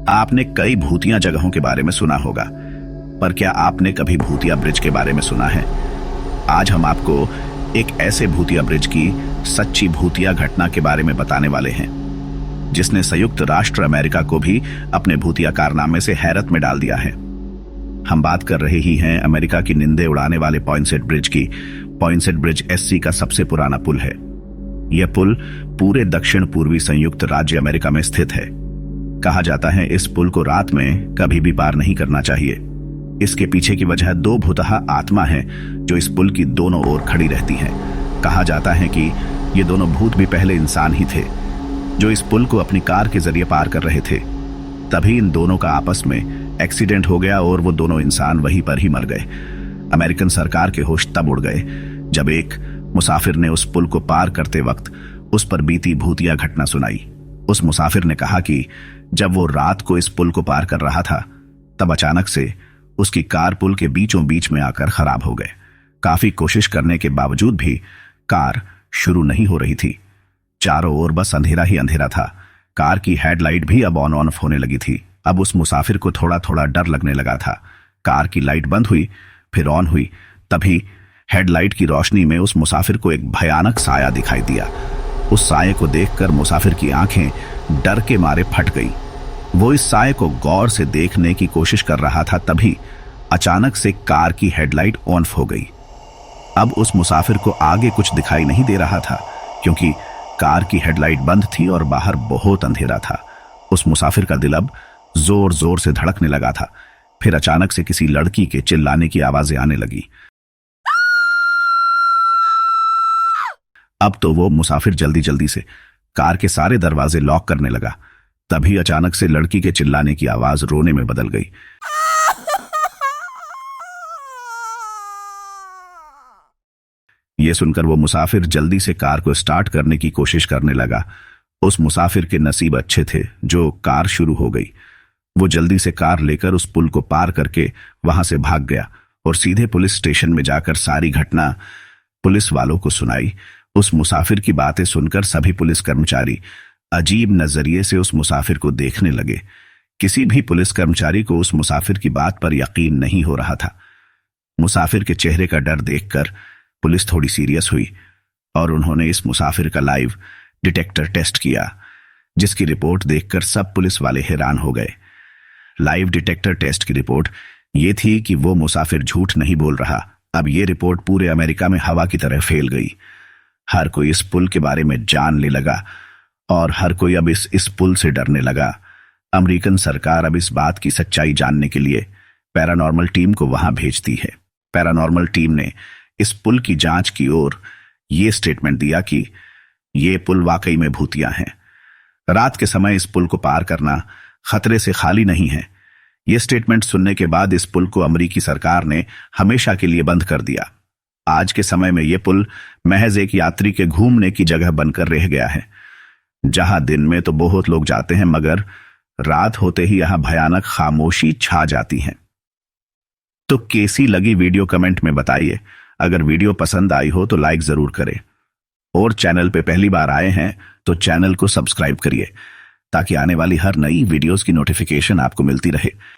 आपने कई भूतिया जगहों के बारे में सुना होगा, पर क्या आपने कभी भूतिया ब्रिज के बारे में सुना है? आज हम आपको एक ऐसे भूतिया ब्रिज की सच्ची भूतिया घटना के बारे में बताने वाले हैं, जिसने संयुक्त राष्ट्र अमेरिका को भी अपने भूतिया कारनामे से हैरत में डाल दिया है। हम बात कर रहे ही हैं अमेरिका की निंदे उड़ाने वाले पॉइंसेट ब्रिज की। पॉइंसेट ब्रिज एससी का सबसे पुराना पुल है। यह पुल पूरे दक्षिण पूर्वी संयुक्त राज्य अमेरिका में स्थित है। कहा जाता है इस पुल को रात में कभी भी पार नहीं करना चाहिए। इसके पीछे की वजह दो भूतहा आत्मा है जो इस पुल की दोनों ओर खड़ी रहती हैं। कहा जाता है कि ये दोनों भूत भी पहले इंसान ही थे, जो इस पुल को अपनी कार के जरिए पार कर रहे थे। तभी इन दोनों का आपस में एक्सीडेंट हो गया और वो दोनों इंसान वहीं पर ही मर गए। अमेरिकन सरकार के होश तब उड़ गए जब एक मुसाफिर ने उस पुल को पार करते वक्त उस पर बीती भूतिया घटना सुनाई। उस मुसाफिर ने कहा कि जब वो रात को इस पुल को पार कर रहा था, तब अचानक से उसकी कार पुल के बीचों बीच में आकर खराब हो गए। काफी कोशिश करने के बावजूद भी कार शुरू नहीं हो रही थी। चारों ओर बस अंधेरा ही अंधेरा था। कार की हेडलाइट भी अब ऑन ऑफ होने लगी थी। अब उस मुसाफिर को थोड़ा थोड़ा डर लगने लगा था। कार की लाइट बंद हुई, फिर ऑन हुई। तभी हेडलाइट की रोशनी में उस मुसाफिर को एक भयानक साया दिखाई दिया। उस साये को देखकर मुसाफिर की आंखें डर के मारे फट गई। वो इस साये को गौर से देखने की कोशिश कर रहा था, तभी अचानक से कार की हेडलाइट ऑन हो गई। अब उस मुसाफिर को आगे कुछ दिखाई नहीं दे रहा था, क्योंकि कार की हेडलाइट बंद थी और बाहर बहुत अंधेरा था। उस मुसाफिर का दिल अब जोर जोर से धड़कने लगा था। फिर अचानक से किसी लड़की के चिल्लाने की आवाजें आने लगी। अब तो वो मुसाफिर जल्दी जल्दी से कार के सारे दरवाजे लॉक करने लगा। तभी अचानक से लड़की के चिल्लाने की आवाज रोने में बदल गई। यह सुनकर वो मुसाफिर जल्दी से कार को स्टार्ट करने की कोशिश करने लगा। उस मुसाफिर के नसीब अच्छे थे जो कार शुरू हो गई। वो जल्दी से कार लेकर उस पुल को पार करके वहां से भाग गया और सीधे पुलिस स्टेशन में जाकर सारी घटना पुलिस वालों को सुनाई। उस मुसाफिर की बातें सुनकर सभी पुलिस कर्मचारी अजीब नजरिए से उस मुसाफिर को देखने लगे। किसी भी पुलिस कर्मचारी को उस मुसाफिर की बात पर यकीन नहीं हो रहा था। मुसाफिर के चेहरे का डर देखकर पुलिस थोड़ी सीरियस हुई और उन्होंने इस मुसाफिर का लाइव डिटेक्टर टेस्ट किया, जिसकी रिपोर्ट देखकर सब पुलिस वाले हैरान हो गए। लाइव डिटेक्टर टेस्ट की रिपोर्ट ये थी कि वो मुसाफिर झूठ नहीं बोल रहा। अब ये रिपोर्ट पूरे अमेरिका में हवा की तरह फैल गई। हर कोई इस पुल के बारे में जानने लगा और हर कोई अब इस पुल से डरने लगा। अमेरिकन सरकार अब इस बात की सच्चाई जानने के लिए पैरानॉर्मल टीम को वहां भेजती है। पैरानॉर्मल टीम ने इस पुल की जांच की और ये स्टेटमेंट दिया कि ये पुल वाकई में भूतिया है। रात के समय इस पुल को पार करना खतरे से खाली नहीं है। यह स्टेटमेंट सुनने के बाद इस पुल को अमेरिकी सरकार ने हमेशा के लिए बंद कर दिया। आज के समय में यह पुल महज एक यात्री के घूमने की जगह बनकर रह गया है, जहां दिन में तो बहुत लोग जाते हैं, मगर रात होते ही यहां भयानक खामोशी छा जाती है। तो कैसी लगी वीडियो कमेंट में बताइए। अगर वीडियो पसंद आई हो तो लाइक जरूर करें और चैनल पे पहली बार आए हैं तो चैनल को सब्सक्राइब करिए, ताकि आने वाली हर नई वीडियोस की नोटिफिकेशन आपको मिलती रहे।